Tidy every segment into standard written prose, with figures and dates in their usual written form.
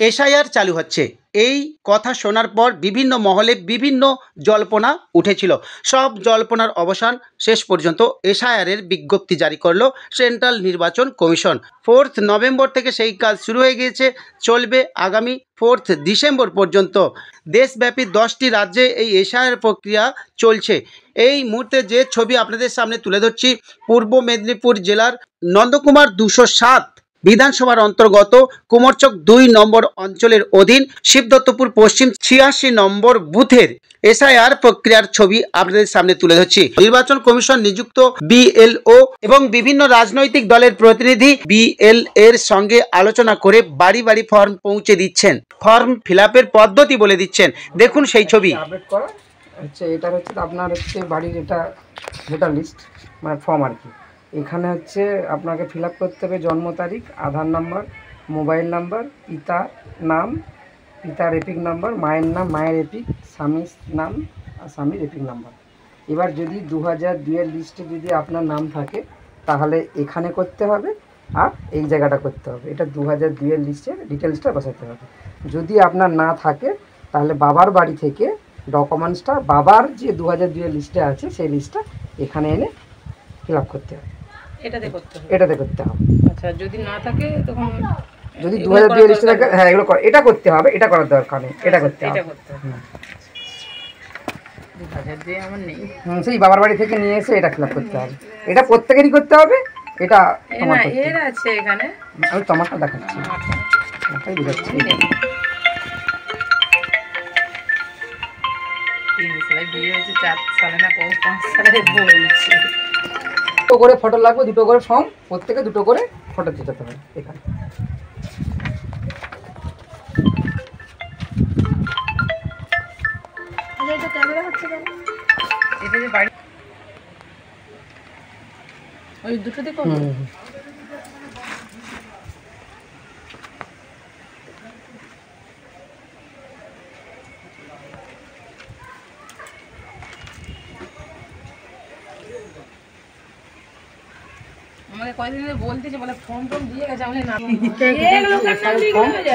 SIR চালু হচ্ছে, এই কথা শোনার পর বিভিন্ন মহলে বিভিন্ন জল্পনা উঠেছিল। সব জল্পনার অবসান শেষ পর্যন্ত এসআইআরের বিজ্ঞপ্তি জারি করলো সেন্ট্রাল নির্বাচন কমিশন। 4 নভেম্বর থেকে সেই কাজ শুরু হয়ে গিয়েছে, চলবে আগামী 4 ডিসেম্বর পর্যন্ত। দেশব্যাপী 10টি রাজ্যে এই এসআইআর প্রক্রিয়া চলছে। এই মুহূর্তে যে ছবি আপনাদের সামনে তুলে ধরছি, পূর্ব মেদিনীপুর জেলার নন্দকুমার 207 বিধানসভার অন্তর্গত কুমোরচক 2 নম্বর অঞ্চলের অধীন শিবদত্তপুর পশ্চিম 86 নম্বর বুথের এসআইআর প্রক্রিয়ার ছবি আপনাদের সামনে তুলে ধরছি। নির্বাচন কমিশন নিযুক্ত বিএলও এবং বিভিন্ন রাজনৈতিক দলের প্রতিনিধি বিএল এর সঙ্গে আলোচনা করে বাড়ি বাড়ি ফর্ম পৌঁছে দিচ্ছেন, ফর্ম ফিলআপের পদ্ধতি বলে দিচ্ছেন। দেখুন সেই ছবি। আপডেট করা হচ্ছে, এটা হচ্ছে আপনার হচ্ছে বাড়ির এটা ভোটার লিস্ট মানে ফর্ম আর কি। এখানে হচ্ছে আপনাকে ফিল আপ করতে হবে জন্ম তারিখ, আধার নাম্বার, মোবাইল নাম্বার, পিতার নাম, পিতার এপিক নাম্বার, মায়ের নাম, মায়ের এপিক, স্বামীর নাম আর স্বামীর এপিক নাম্বার। এবার যদি 2002-এর লিস্টে যদি আপনার নাম থাকে তাহলে এখানে করতে হবে আর এই জায়গাটা করতে হবে। এটা 2002-এর লিস্টের ডিটেলসটা বসাতে হবে। যদি আপনার না থাকে তাহলে বাবার বাড়ি থেকে ডকুমেন্টসটা, বাবার যে 2002-এর লিস্টে আছে সেই লিস্টটা এখানে এনে ফিল আপ করতে হবে। এটাতে করতে হবে। আচ্ছা, যদি না থাকে তখন যদি 2002-এর লিস্টে থাকে, হ্যাঁ এগুলো এটা করতে হবে, এটা করার দরকার নেই, এটা করতে হবে। আমার নেই, সেই বাবার বাড়ি থেকে নিয়ে এসে এটা ফিল আপ করতে হবে। এটা প্রত্যেকেরই করতে হবে। এটা এর আছে এখানে, আমি তোমারটা দেখাচ্ছি, এটাই বুঝাচ্ছি। দুটো করে ফটো লাগবে, দুটো করে ফর্ম, প্রত্যেকে দুটো করে ফটো দিতে হবে এখানে। ওই দুটো দেখো। আমাকে কয়েকদিন ধরে বলতেছে, বলে ফর্ম দিয়ে গেছে, আমি না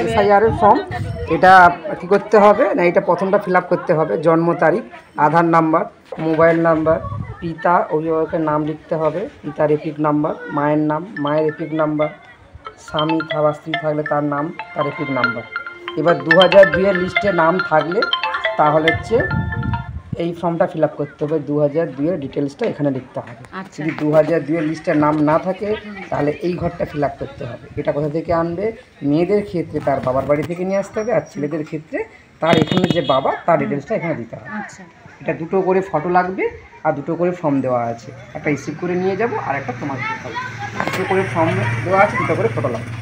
এসআইআর এর ফর্ম। এটা কি করতে হবে না, এটা প্রথমটা ফিল আপ করতে হবে, জন্ম তারিখ, আধার নাম্বার, মোবাইল নাম্বার, পিতা অভিভাবকের নাম লিখতে হবে, পিতার এপিক নাম্বার, মায়ের নাম, মায়ের এপিক নাম্বার, স্বামী বা স্ত্রী থাকলে তার নাম, তার এপিক নাম্বার। এবার 2002-এর লিস্টে নাম থাকলে তাহলে হচ্ছে এই ফর্মটা ফিল আপ করতে হবে, 2002-এর ডিটেলসটা এখানে লিখতে হবে। যদি 2002-এর লিস্টের নাম না থাকে তাহলে এই ঘরটা ফিল আপ করতে হবে। এটা কোথা থেকে আনবে? মেয়েদের ক্ষেত্রে তার বাবার বাড়ি থেকে নিয়ে আসতে হবে, আর ছেলেদের ক্ষেত্রে তার এখানে যে বাবা তার ডিটেলসটা এখানে দিতে হবে। এটা দুটো করে ফটো লাগবে আর দুটো করে ফর্ম দেওয়া আছে, একটা রিসিভ করে নিয়ে যাব আর একটা তোমার দিতে হবে। দুটো করে ফর্ম দেওয়া আছে, দুটো করে ফটো লাগবে।